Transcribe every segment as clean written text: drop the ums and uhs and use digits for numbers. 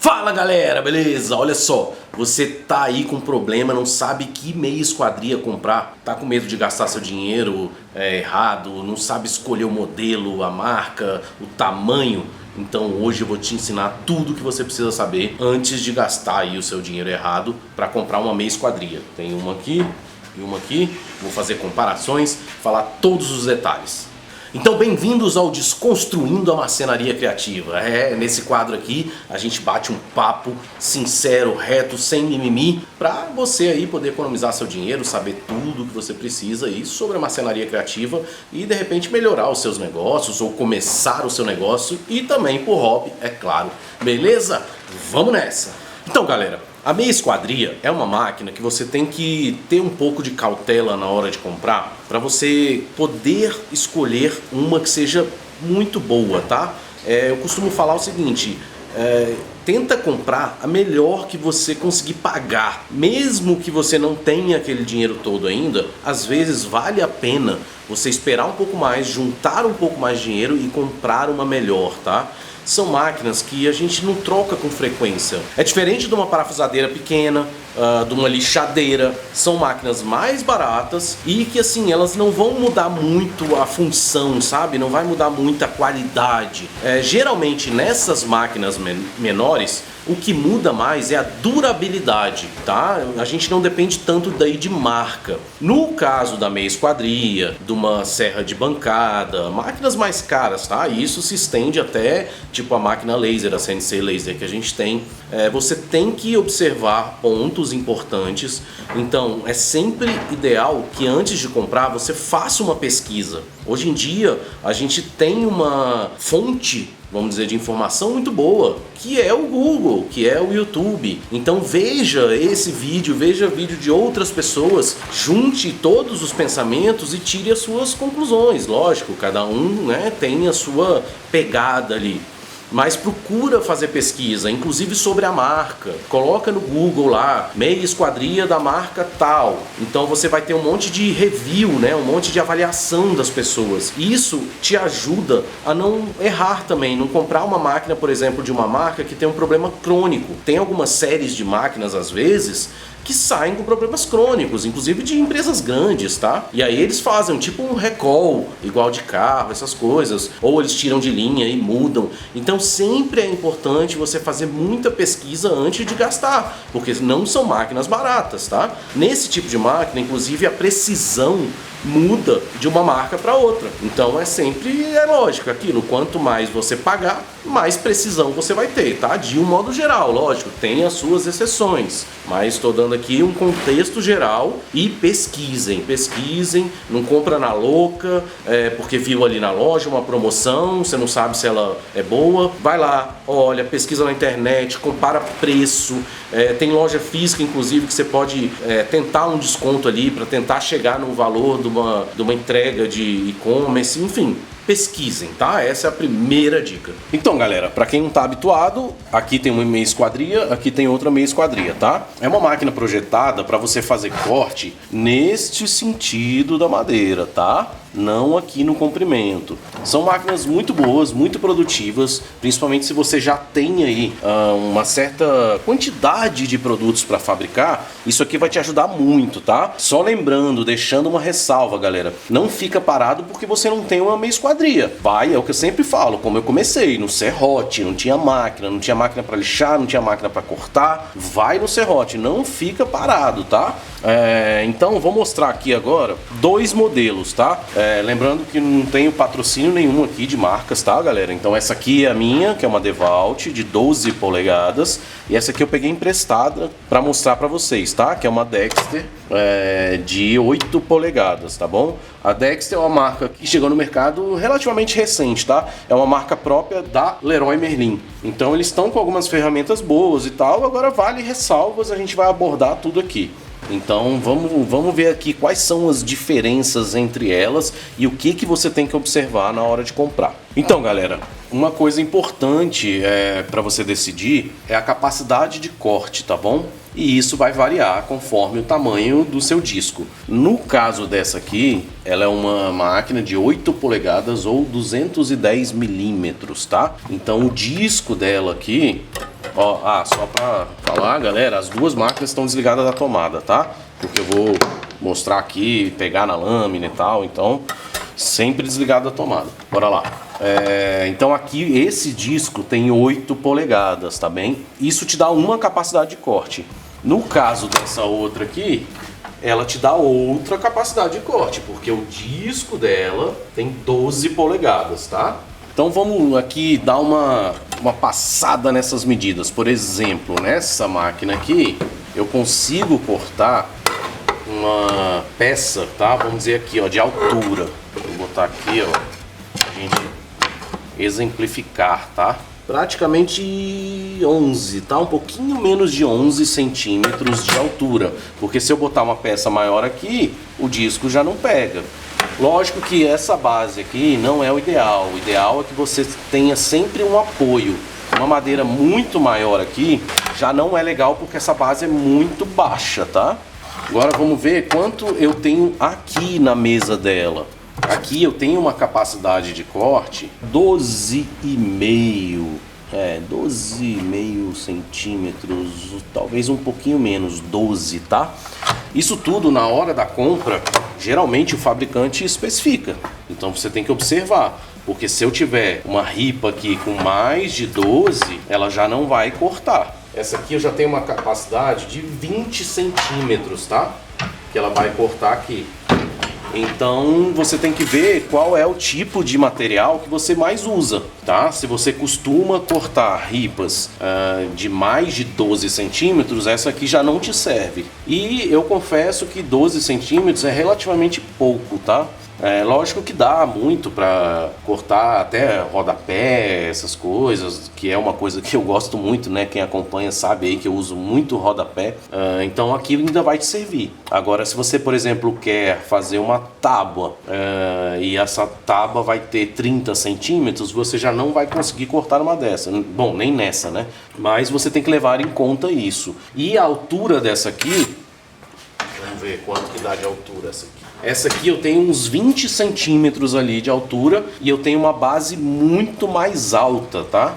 Fala galera, beleza? Olha só, você tá aí com problema, não sabe que meia esquadria comprar, tá com medo de gastar seu dinheiro errado, não sabe escolher o modelo, a marca, o tamanho. Então hoje eu vou te ensinar tudo o que você precisa saber antes de gastar aí o seu dinheiro errado para comprar uma meia esquadria. Tem uma aqui e uma aqui, vou fazer comparações, falar todos os detalhes. Então bem-vindos ao Desconstruindo a Marcenaria Criativa. Nesse quadro aqui a gente bate um papo sincero, reto, sem mimimi, para você aí poder economizar seu dinheiro, saber tudo o que você precisa aí sobre a marcenaria criativa e de repente melhorar os seus negócios ou começar o seu negócio e também por hobby, é claro. Beleza? Vamos nessa! Então galera, a meia esquadria é uma máquina que você tem que ter um pouco de cautela na hora de comprar para você poder escolher uma que seja muito boa, tá? Eu costumo falar o seguinte, tenta comprar a melhor que você conseguir pagar. Mesmo que você não tenha aquele dinheiro todo ainda, às vezes vale a pena você esperar um pouco mais, juntar um pouco mais de dinheiro e comprar uma melhor, tá? São máquinas que a gente não troca com frequência. É diferente de uma parafusadeira pequena, de uma lixadeira. São máquinas mais baratas e que assim, elas não vão mudar muito a função, sabe? Não vai mudar muito a qualidade. Geralmente nessas máquinas menores, o que muda mais é a durabilidade, tá? A gente não depende tanto daí de marca. No caso da meia esquadria, de uma serra de bancada, máquinas mais caras, tá? Isso se estende até tipo a máquina laser, a CNC laser que a gente tem. Você tem que observar pontos importantes. Então é sempre ideal que antes de comprar você faça uma pesquisa. Hoje em dia a gente tem uma fonte, vamos dizer, de informação muito boa, que é o Google, que é o YouTube. Então veja esse vídeo, veja vídeo de outras pessoas, junte todos os pensamentos e tire as suas conclusões. Lógico, cada um, né, tem a sua pegada ali. Mas procura fazer pesquisa, inclusive sobre a marca. Coloca no Google lá, meia esquadria da marca tal. Então você vai ter um monte de review, né? Um monte de avaliação das pessoas. Isso te ajuda a não errar também, não comprar uma máquina, por exemplo, de uma marca que tem um problema crônico. Tem algumas séries de máquinas, às vezes, que saem com problemas crônicos, inclusive de empresas grandes, tá? E aí eles fazem tipo um recall, igual de carro, essas coisas, ou eles tiram de linha e mudam. Então sempre é importante você fazer muita pesquisa antes de gastar, porque não são máquinas baratas, tá? Nesse tipo de máquina, inclusive, a precisão muda de uma marca para outra. Então é lógico, aquilo, quanto mais você pagar, mais precisão você vai ter, tá? De um modo geral, lógico, tem as suas exceções, mas estou dando aqui um contexto geral e pesquisem, não compra na louca, porque viu ali na loja uma promoção, você não sabe se ela é boa, vai lá, olha, pesquisa na internet, compara preço, tem loja física inclusive que você pode tentar um desconto ali para tentar chegar no valor de uma entrega de e-commerce, enfim. Pesquisem, tá? Essa é a primeira dica. Então, galera, para quem não tá habituado, aqui tem uma meia esquadria, aqui tem outra meia esquadria, tá? É uma máquina projetada para você fazer corte neste sentido da madeira, tá? Não aqui no comprimento. São máquinas muito boas, muito produtivas, principalmente se você já tem aí uma certa quantidade de produtos para fabricar. Isso aqui vai te ajudar muito, tá? Só lembrando, deixando uma ressalva, galera, não fica parado porque você não tem uma meia esquadria. É o que eu sempre falo, como eu comecei, no serrote, não tinha máquina para lixar, não tinha máquina para cortar. Vai no serrote, não fica parado, tá? Então vou mostrar aqui agora dois modelos, tá? Lembrando que não tenho patrocínio nenhum aqui de marcas, tá, galera? Então essa aqui é a minha, que é uma DeWalt de 12 polegadas, e essa aqui eu peguei emprestada para mostrar para vocês, tá? Que é uma Dexter de 8 polegadas, tá bom? A Dexter é uma marca que chegou no mercado relativamente recente, tá? É uma marca própria da Leroy Merlin. Então eles estão com algumas ferramentas boas e tal, agora vale ressalvas, a gente vai abordar tudo aqui. Então vamos ver aqui quais são as diferenças entre elas e o que você tem que observar na hora de comprar. Então, galera, Uma coisa importante para você decidir é a capacidade de corte, tá bom? E isso vai variar conforme o tamanho do seu disco. No caso dessa aqui, ela é uma máquina de 8 polegadas ou 210 milímetros, tá? Então o disco dela aqui, ó, só para falar, galera, as duas máquinas estão desligadas da tomada, tá? Porque eu vou mostrar aqui, pegar na lâmina e tal, então sempre desligado da tomada. Bora lá. Então aqui esse disco tem 8 polegadas, tá bem? Isso te dá uma capacidade de corte. No caso dessa outra aqui, ela te dá outra capacidade de corte, porque o disco dela tem 12 polegadas, tá? Então vamos aqui dar uma passada nessas medidas. Por exemplo, nessa máquina aqui, eu consigo cortar uma peça, tá? Vamos dizer aqui, ó, de altura. Vou botar aqui, ó, pra gente exemplificar, tá? Praticamente 11, tá? Um pouquinho menos de 11 centímetros de altura. Porque se eu botar uma peça maior aqui, o disco já não pega. Lógico que essa base aqui não é o ideal. O ideal é que você tenha sempre um apoio. Uma madeira muito maior aqui já não é legal porque essa base é muito baixa, tá? Agora vamos ver quanto eu tenho aqui na mesa dela. Aqui eu tenho uma capacidade de corte 12,5, 12,5 centímetros, talvez um pouquinho menos, 12, tá? Isso tudo na hora da compra, geralmente o fabricante especifica. Então você tem que observar, porque se eu tiver uma ripa aqui com mais de 12, ela já não vai cortar. Essa aqui eu já tenho uma capacidade de 20 centímetros, tá? Que ela vai cortar aqui. Então você tem que ver qual é o tipo de material que você mais usa, tá? Se você costuma cortar ripas de mais de 12 centímetros, essa aqui já não te serve. E eu confesso que 12 centímetros é relativamente pouco, tá? Lógico que dá muito para cortar até rodapé, essas coisas, que é uma coisa que eu gosto muito, né? Quem acompanha sabe aí que eu uso muito rodapé. Então aquilo ainda vai te servir. Agora, se você, por exemplo, quer fazer uma tábua e essa tábua vai ter 30 centímetros, você já não vai conseguir cortar uma dessa. Bom, nem nessa, né? Mas você tem que levar em conta isso. E a altura dessa aqui, vamos ver quanto que dá de altura essa aqui. Essa aqui eu tenho uns 20 centímetros ali de altura e eu tenho uma base muito mais alta, tá?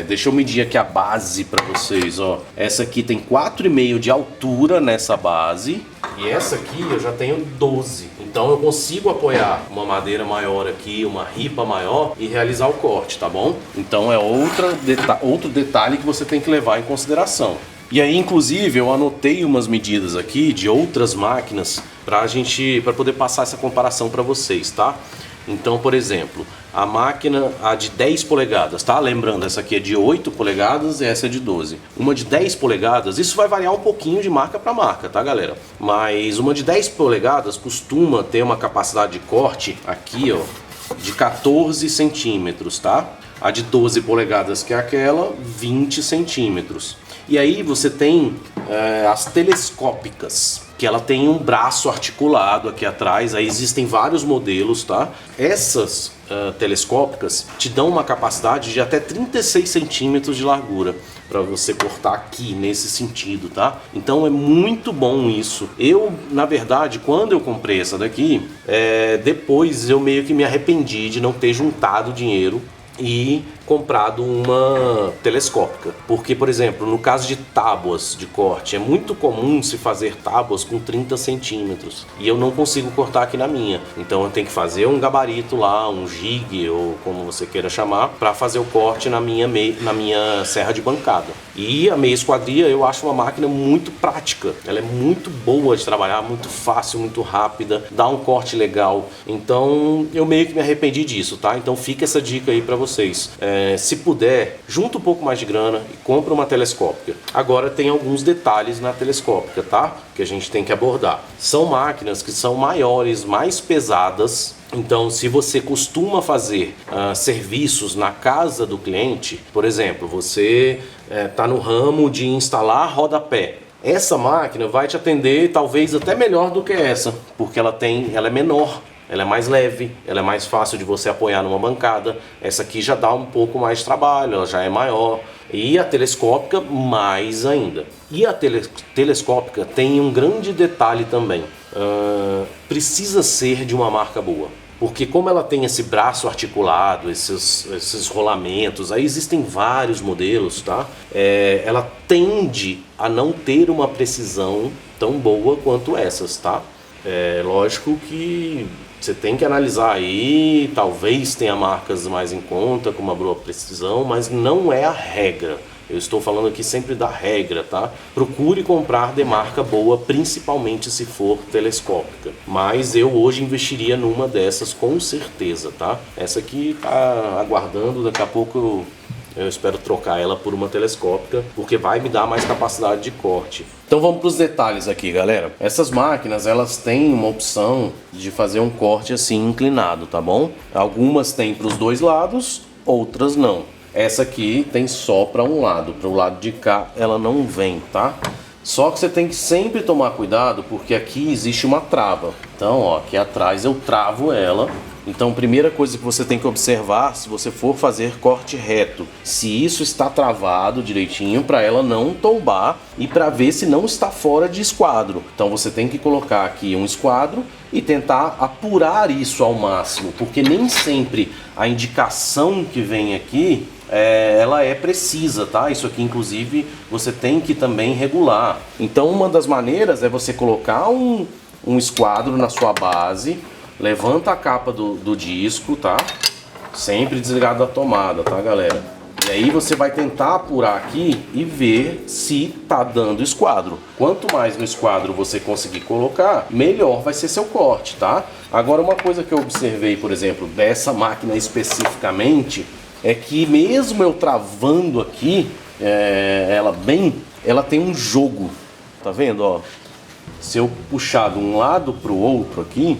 Deixa eu medir aqui a base para vocês, ó. Essa aqui tem 4,5 de altura nessa base e essa aqui eu já tenho 12. Então eu consigo apoiar uma madeira maior aqui, uma ripa maior e realizar o corte, tá bom? Então é outro detalhe que você tem que levar em consideração. E aí, inclusive, eu anotei umas medidas aqui de outras máquinas para poder passar essa comparação para vocês, tá? Então, por exemplo, a máquina de 10 polegadas, tá? Lembrando, essa aqui é de 8 polegadas e essa é de 12. Uma de 10 polegadas, isso vai variar um pouquinho de marca para marca, tá, galera? Mas uma de 10 polegadas costuma ter uma capacidade de corte aqui, ó, de 14 centímetros, tá? A de 12 polegadas, que é aquela, 20 centímetros. E aí você tem as telescópicas, que ela tem um braço articulado aqui atrás. Aí existem vários modelos, tá? Essas telescópicas te dão uma capacidade de até 36 centímetros de largura para você cortar aqui nesse sentido, tá? Então é muito bom isso. Eu, na verdade, quando eu comprei essa daqui, depois eu meio que me arrependi de não ter juntado dinheiro e comprado uma telescópica, porque, por exemplo, no caso de tábuas de corte, é muito comum se fazer tábuas com 30 centímetros e eu não consigo cortar aqui na minha, então eu tenho que fazer um gabarito lá, um jig ou como você queira chamar, para fazer o corte na minha serra de bancada. E a meia esquadria eu acho uma máquina muito prática, ela é muito boa de trabalhar, muito fácil, muito rápida, dá um corte legal, então eu meio que me arrependi disso, tá? Então fica essa dica aí para vocês. Se puder, junta um pouco mais de grana e compra uma telescópica. Agora tem alguns detalhes na telescópica, tá? Que a gente tem que abordar. São máquinas que são maiores, mais pesadas. Então, se você costuma fazer serviços na casa do cliente, por exemplo, você está no ramo de instalar rodapé. Essa máquina vai te atender talvez até melhor do que essa, porque ela é menor. ela é mais leve, ela é mais fácil de você apoiar numa bancada. Essa aqui já dá um pouco mais de trabalho, ela já é maior. E a telescópica mais ainda. E a telescópica tem um grande detalhe também. Precisa ser de uma marca boa. Porque como ela tem esse braço articulado, esses rolamentos, aí existem vários modelos, tá? Ela tende a não ter uma precisão tão boa quanto essas, tá? Lógico que você tem que analisar aí, talvez tenha marcas mais em conta, com uma boa precisão, mas não é a regra. Eu estou falando aqui sempre da regra, tá? Procure comprar de marca boa, principalmente se for telescópica. Mas eu hoje investiria numa dessas com certeza, tá? Essa aqui tá aguardando, daqui a pouco eu espero trocar ela por uma telescópica, porque vai me dar mais capacidade de corte. Então vamos para os detalhes aqui, galera. Essas máquinas, elas têm uma opção de fazer um corte assim inclinado, tá bom? Algumas têm para os dois lados, outras não. Essa aqui tem só para um lado, para o lado de cá ela não vem, tá? Só que você tem que sempre tomar cuidado, porque aqui existe uma trava. Então, ó, aqui atrás eu travo ela. Então, primeira coisa que você tem que observar, se você for fazer corte reto, se isso está travado direitinho para ela não tombar e para ver se não está fora de esquadro. Então, você tem que colocar aqui um esquadro e tentar apurar isso ao máximo, porque nem sempre a indicação que vem aqui ela é precisa, tá? Isso aqui, inclusive, você tem que também regular. Então, uma das maneiras é você colocar um esquadro na sua base, levanta a capa do disco, tá? Sempre desligado da tomada, tá, galera? E aí você vai tentar apurar aqui e ver se tá dando esquadro. Quanto mais no esquadro você conseguir colocar, melhor vai ser seu corte, tá? Agora, uma coisa que eu observei, por exemplo, dessa máquina especificamente, é que mesmo eu travando aqui, ela tem um jogo, tá vendo, ó? Se eu puxar de um lado para o outro aqui,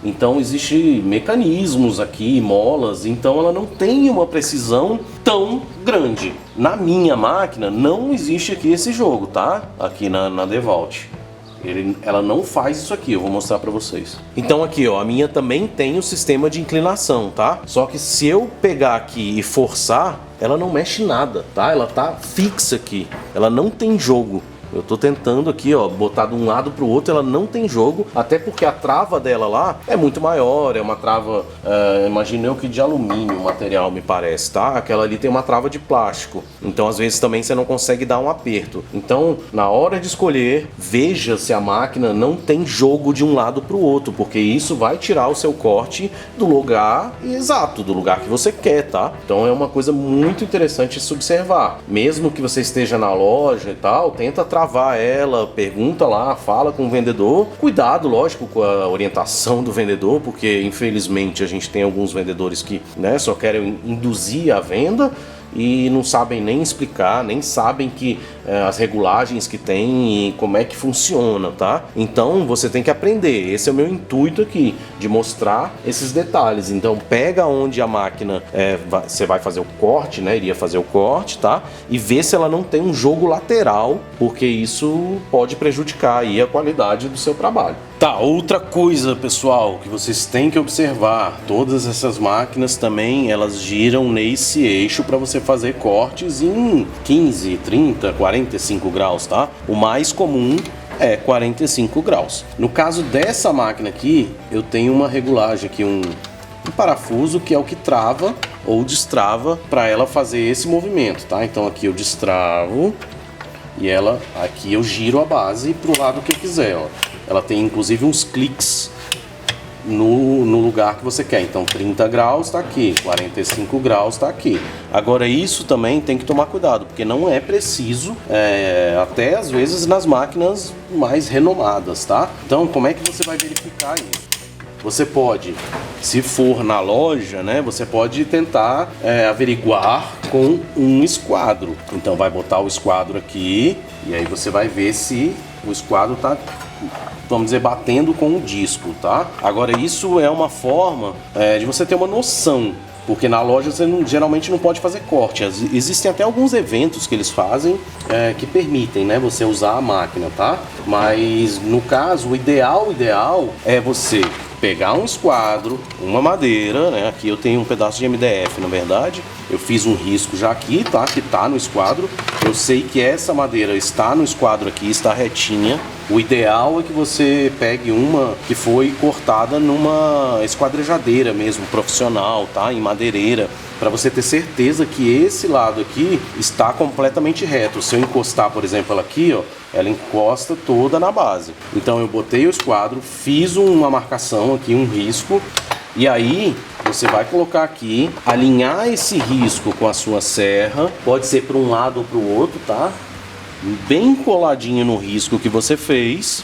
então existem mecanismos aqui, molas, então ela não tem uma precisão tão grande. Na minha máquina não existe aqui esse jogo, tá? Aqui na DeWalt. Ela não faz isso aqui, eu vou mostrar pra vocês. Então aqui, ó, a minha também tem o sistema de inclinação, tá? Só que se eu pegar aqui e forçar, ela não mexe nada, tá? Ela tá fixa aqui, ela não tem jogo. Eu tô tentando aqui, ó, botar de um lado pro outro, ela não tem jogo, até porque a trava dela lá é muito maior, é uma trava, imagino eu que de alumínio o material, me parece, tá? Aquela ali tem uma trava de plástico, então às vezes também você não consegue dar um aperto. Então, na hora de escolher, veja se a máquina não tem jogo de um lado pro outro, porque isso vai tirar o seu corte do lugar exato, do lugar que você quer, tá? Então é uma coisa muito interessante de se observar. Mesmo que você esteja na loja e tal, tenta travar ela, pergunta lá, fala com o vendedor. Cuidado, lógico, com a orientação do vendedor, porque infelizmente a gente tem alguns vendedores que, né, só querem induzir a venda e não sabem nem explicar, nem sabem que as regulagens que tem e como é que funciona, tá? Então você tem que aprender. Esse é o meu intuito aqui, de mostrar esses detalhes. Então pega onde a máquina você vai fazer o corte, né? Iria fazer o corte, tá? E vê se ela não tem um jogo lateral, porque isso pode prejudicar aí a qualidade do seu trabalho. Tá, outra coisa, pessoal, que vocês têm que observar, todas essas máquinas também, elas giram nesse eixo para você fazer cortes em 15, 30, 45 graus, tá? O mais comum é 45 graus. No caso dessa máquina aqui, eu tenho uma regulagem aqui, um parafuso que é o que trava ou destrava para ela fazer esse movimento, tá? Então aqui eu destravo e ela, aqui eu giro a base para o lado que eu quiser, ó. Ela tem inclusive uns cliques no lugar que você quer. Então 30 graus está aqui, 45 graus está aqui. Agora isso também tem que tomar cuidado, porque não é preciso, até às vezes nas máquinas mais renomadas, tá? Então como é que você vai verificar isso? Você pode, se for na loja, né, você pode tentar averiguar com um esquadro. Então vai botar o esquadro aqui e aí você vai ver se o esquadro tá, vamos dizer, batendo com o disco, tá? Agora isso é uma forma de você ter uma noção, porque na loja você geralmente não pode fazer corte. Existem até alguns eventos que eles fazem que permitem, né, você usar a máquina, tá? Mas no caso, o ideal é você pegar um esquadro, uma madeira, né? Aqui eu tenho um pedaço de MDF, na verdade. Eu fiz um risco já aqui, tá? Que tá no esquadro. Eu sei que essa madeira está no esquadro aqui, está retinha. O ideal é que você pegue uma que foi cortada numa esquadrejadeira mesmo, profissional, tá? Em madeireira, para você ter certeza que esse lado aqui está completamente reto. Se eu encostar, por exemplo, ela aqui, ó, ela encosta toda na base. Então eu botei o esquadro, fiz uma marcação aqui, um risco, e aí você vai colocar aqui, alinhar esse risco com a sua serra, pode ser para um lado ou para o outro, tá? Bem coladinho no risco que você fez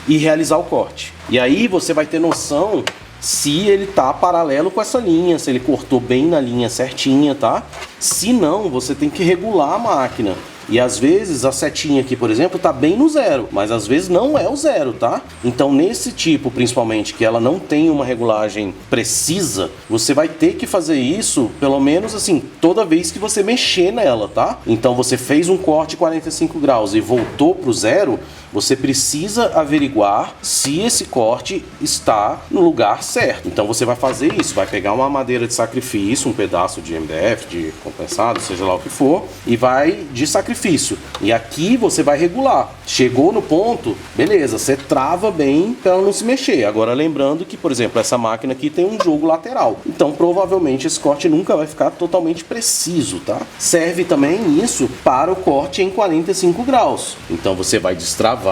e realizar o corte. E aí você vai ter noção se ele tá paralelo com essa linha, se ele cortou bem na linha certinha, tá? Se não, você tem que regular a máquina. E às vezes a setinha aqui, por exemplo, tá bem no zero, mas às vezes não é o zero, tá? Então nesse tipo, principalmente, que ela não tem uma regulagem precisa, você vai ter que fazer isso, pelo menos assim, toda vez que você mexer nela, tá? Então você fez um corte 45 graus e voltou pro zero, você precisa averiguar se esse corte está no lugar certo. Então você vai fazer isso, vai pegar uma madeira de sacrifício, um pedaço de MDF, de compensado, seja lá o que for, e vai de sacrifício. E aqui você vai regular. Chegou no ponto, beleza, você trava bem para ela não se mexer. Agora lembrando que, por exemplo, essa máquina aqui tem um jogo lateral. Então provavelmente esse corte nunca vai ficar totalmente preciso, tá? Serve também isso para o corte em 45 graus. Então você vai destravar,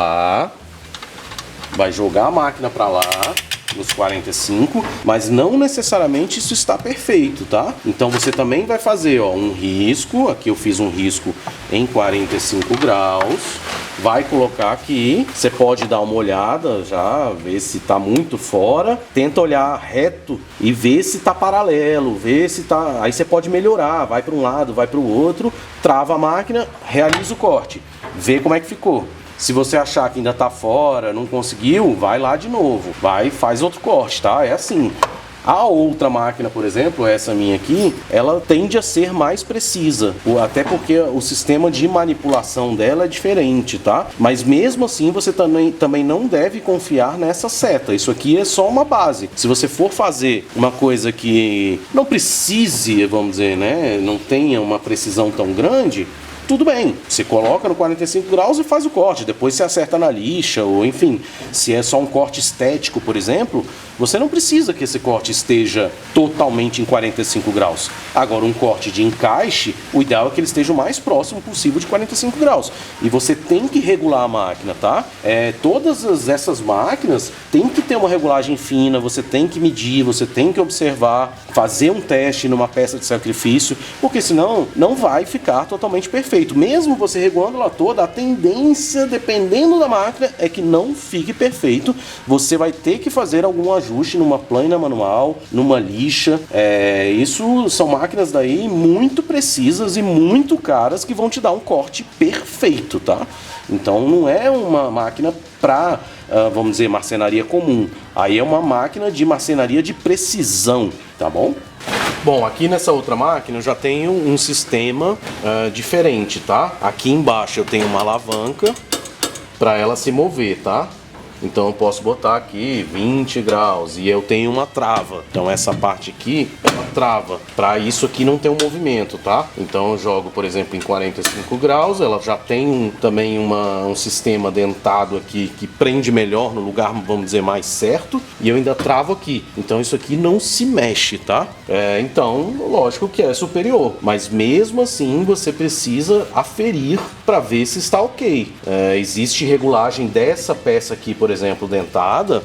vai jogar a máquina para lá nos 45, mas não necessariamente isso está perfeito, tá? Então você também vai fazer, ó, um risco, aqui eu fiz um risco em 45 graus, vai colocar aqui, você pode dar uma olhada já, ver se tá muito fora, tenta olhar reto e ver se tá paralelo, ver se tá, aí você pode melhorar, vai para um lado, vai para o outro, trava a máquina, realiza o corte, vê como é que ficou. Se você achar que ainda tá fora, não conseguiu, vai lá de novo. Vai e faz outro corte, tá? É assim. A outra máquina, por exemplo, essa minha aqui, ela tende a ser mais precisa, até porque o sistema de manipulação dela é diferente, tá? Mas mesmo assim, você também não deve confiar nessa seta. Isso aqui é só uma base. Se você for fazer uma coisa que não precise, vamos dizer, né, não tenha uma precisão tão grande, tudo bem, você coloca no 45 graus e faz o corte, depois você acerta na lixa, ou enfim, se é só um corte estético, por exemplo, você não precisa que esse corte esteja totalmente em 45 graus. Agora, um corte de encaixe, o ideal é que ele esteja o mais próximo possível de 45 graus. E você tem que regular a máquina, tá? Todas essas máquinas tem que ter uma regulagem fina, você tem que medir, você tem que observar, fazer um teste numa peça de sacrifício, porque senão não vai ficar totalmente perfeito. Mesmo você regulando ela toda, a tendência, dependendo da máquina, é que não fique perfeito. Você vai ter que fazer algum ajuste numa plana manual, numa lixa. Isso são máquinas daí muito precisas e muito caras que vão te dar um corte perfeito, tá? Então não é uma máquina para, vamos dizer, marcenaria comum. Aí é uma máquina de marcenaria de precisão, tá bom? Bom, aqui nessa outra máquina eu já tenho um sistema diferente, tá? Aqui embaixo eu tenho uma alavanca para ela se mover, tá? Então eu posso botar aqui 20 graus e eu tenho uma trava. Então essa parte aqui é uma trava. Para isso aqui não ter um movimento, tá? Então eu jogo, por exemplo, em 45 graus. Ela já tem também um sistema dentado aqui que prende melhor no lugar, vamos dizer, mais certo. E eu ainda travo aqui. Então isso aqui não se mexe, tá? Então, lógico que é superior. Mas mesmo assim você precisa aferir para ver se está ok. Existe regulagem dessa peça aqui, por exemplo, dentada,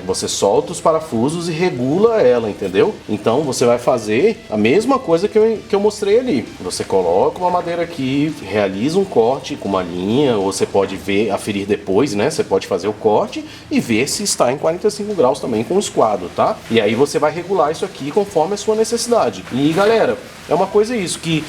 você solta os parafusos e regula ela, entendeu? Então você vai fazer a mesma coisa que eu mostrei ali. Você coloca uma madeira aqui, realiza um corte com uma linha, ou você pode aferir depois, né? Você pode fazer o corte e ver se está em 45 graus também com o esquadro, tá? E aí você vai regular isso aqui conforme a sua necessidade. E galera, É uma coisa isso, que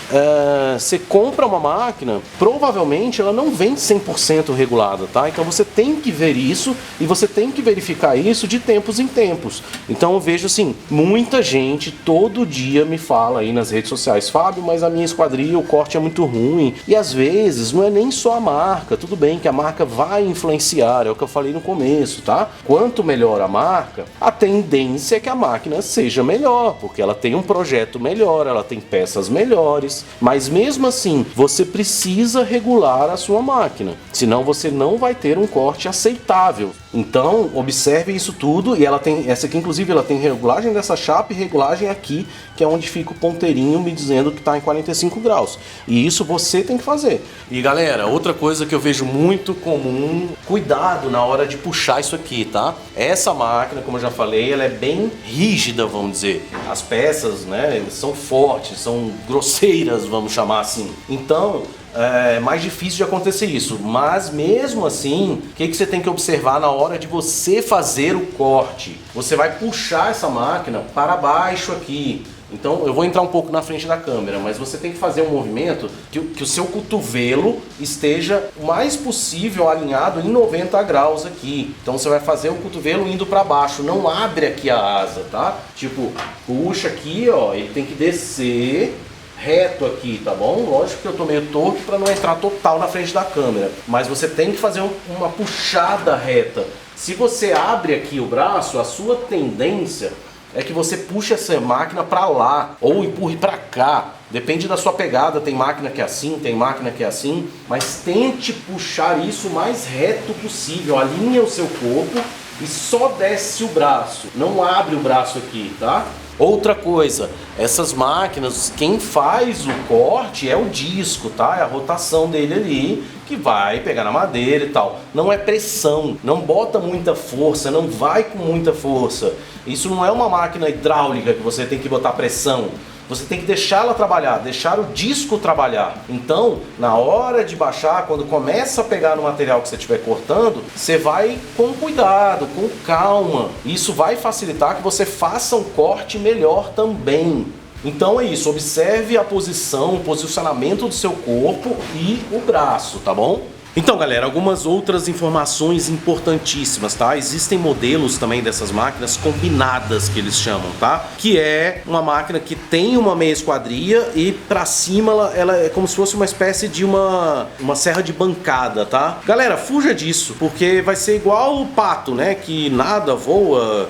você compra uma máquina, provavelmente ela não vem 100% regulada, tá? Então você tem que ver isso e você tem que verificar isso de tempos em tempos. Então eu vejo assim, muita gente todo dia me fala aí nas redes sociais: Fábio, mas a minha esquadria, o corte é muito ruim. E às vezes não é nem só a marca, tudo bem que a marca vai influenciar, é o que eu falei no começo, tá? Quanto melhor a marca, a tendência é que a máquina seja melhor, porque ela tem um projeto melhor, ela tem peças melhores, mas mesmo assim você precisa regular a sua máquina, senão você não vai ter um corte aceitável. Então observe isso tudo, e ela tem, essa aqui inclusive ela tem regulagem dessa chapa e regulagem aqui, que é onde fica o ponteirinho me dizendo que está em 45 graus, e isso você tem que fazer. E galera, outra coisa que eu vejo muito comum, cuidado na hora de puxar isso aqui, tá? Essa máquina, como eu já falei, ela é bem rígida, vamos dizer. As peças, né, são fortes, são grosseiras, vamos chamar assim. Então é mais difícil de acontecer isso, mas mesmo assim, o que você tem que observar na hora de você fazer o corte? Você vai puxar essa máquina para baixo aqui. Então eu vou entrar um pouco na frente da câmera, mas você tem que fazer um movimento que o seu cotovelo esteja o mais possível alinhado em 90 graus aqui. Então você vai fazer o cotovelo indo para baixo, não abre aqui a asa, tá? Tipo, puxa aqui, ó, ele tem que descer reto aqui, tá bom? Lógico que eu tô meio torto para não entrar total na frente da câmera, mas você tem que fazer uma puxada reta. Se você abre aqui o braço, a sua tendência é que você puxe essa máquina para lá ou empurre para cá. Depende da sua pegada, tem máquina que é assim, tem máquina que é assim, mas tente puxar isso o mais reto possível. Alinha o seu corpo e só desce o braço, não abre o braço aqui, tá? Outra coisa, essas máquinas, quem faz o corte é o disco, tá? É a rotação dele ali, que vai pegar na madeira e tal. Não é pressão, não bota muita força, não vai com muita força. Isso não é uma máquina hidráulica que você tem que botar pressão. Você tem que deixar ela trabalhar, deixar o disco trabalhar. Então, na hora de baixar, quando começa a pegar no material que você estiver cortando, você vai com cuidado, com calma. Isso vai facilitar que você faça um corte melhor também. Então é isso, observe a posição, o posicionamento do seu corpo e o braço, tá bom? Então galera, algumas outras informações importantíssimas, tá? Existem modelos também dessas máquinas combinadas que eles chamam, tá? Que é uma máquina que tem uma meia esquadria e pra cima ela é como se fosse uma espécie de uma serra de bancada, tá? Galera, fuja disso, porque vai ser igual o pato, né? Que nada, voa,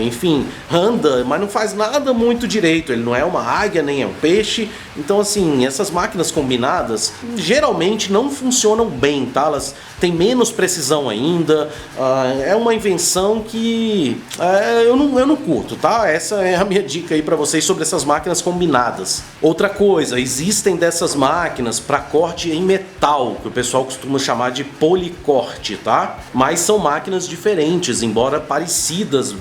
enfim, anda, mas não faz nada muito direito. Ele não é uma águia, nem é um peixe. Então assim, essas máquinas combinadas geralmente não funcionam bem, tá? Elas têm menos precisão ainda, é uma invenção que eu não curto, tá? Essa é a minha dica aí pra vocês sobre essas máquinas combinadas. Outra coisa, existem dessas máquinas para corte em metal, que o pessoal costuma chamar de policorte, tá? Mas são máquinas diferentes, embora parecidas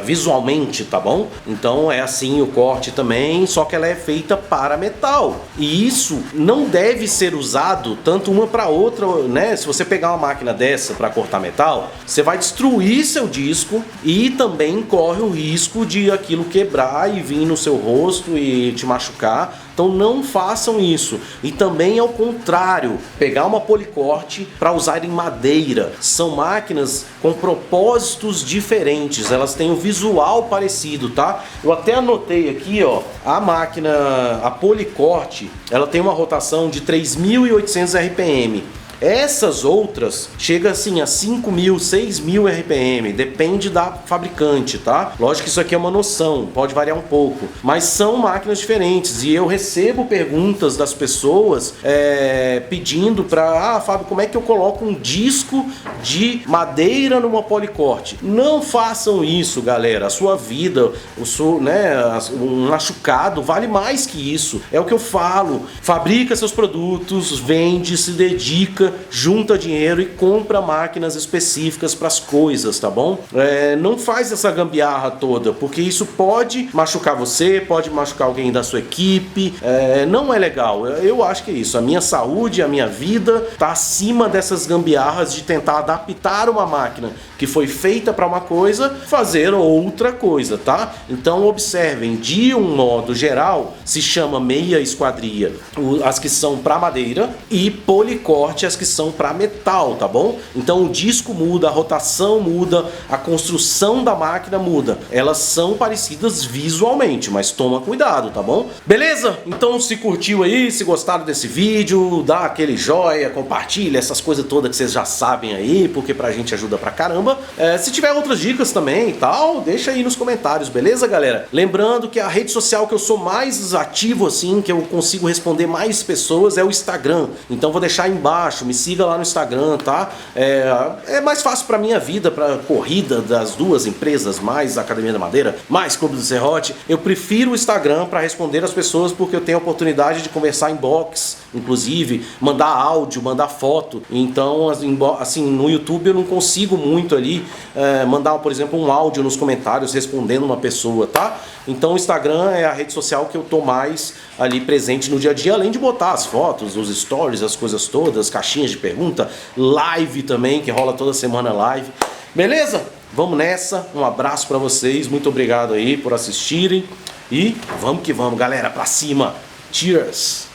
visualmente, tá bom? Então é assim o corte também, só que ela é feita para metal. E isso não deve ser usado tanto uma para outra, né? Se você pegar uma máquina dessa para cortar metal, você vai destruir seu disco e também corre o risco de aquilo quebrar e vir no seu rosto e te machucar. Então não façam isso. E também ao contrário, pegar uma policorte para usar em madeira. São máquinas com propósitos diferentes, elas têm um visual parecido, tá? Eu até anotei aqui, ó, a máquina, a policorte, ela tem uma rotação de 3.800 RPM. Essas outras chega assim a 5.000, 6.000 RPM, depende da fabricante, tá? Lógico que isso aqui é uma noção, pode variar um pouco, mas são máquinas diferentes e eu recebo perguntas das pessoas pedindo para, Fábio, como é que eu coloco um disco de madeira numa policorte? Não façam isso, galera. A sua vida, um machucado vale mais que isso. É o que eu falo. Fabrica seus produtos, vende, se dedica junta dinheiro e compra máquinas específicas para as coisas, tá bom? Não faz essa gambiarra toda, porque isso pode machucar você, pode machucar alguém da sua equipe, não é legal. Eu acho que é isso, a minha saúde, a minha vida tá acima dessas gambiarras de tentar adaptar uma máquina que foi feita para uma coisa, fazer outra coisa, tá? Então observem, de um modo geral, se chama meia esquadria as que são para madeira e policorte as que são para metal, tá bom? Então o disco muda, a rotação muda, a construção da máquina muda. Elas são parecidas visualmente, mas toma cuidado, tá bom? Beleza? Então se curtiu aí, se gostaram desse vídeo, dá aquele joinha, compartilha, essas coisas todas que vocês já sabem aí, porque pra gente ajuda pra caramba. Se tiver outras dicas também e tal, deixa aí nos comentários, beleza, galera? Lembrando que a rede social que eu sou mais ativo assim, que eu consigo responder mais pessoas é o Instagram. Então vou deixar aí embaixo, me siga lá no Instagram, tá? É mais fácil pra minha vida, pra corrida das duas empresas, mais Academia da Madeira, mais Clube do Serrote. Eu prefiro o Instagram pra responder as pessoas, porque eu tenho a oportunidade de conversar em box, inclusive, mandar áudio, mandar foto. Então, assim, no YouTube eu não consigo muito ali mandar, por exemplo, um áudio nos comentários respondendo uma pessoa, tá? Então o Instagram é a rede social que eu tô mais ali presente no dia a dia, além de botar as fotos, os stories, as coisas todas, caixinhas de pergunta, live também, que rola toda semana live. Beleza? Vamos nessa, um abraço pra vocês, muito obrigado aí por assistirem e vamos que vamos, galera, pra cima. Cheers!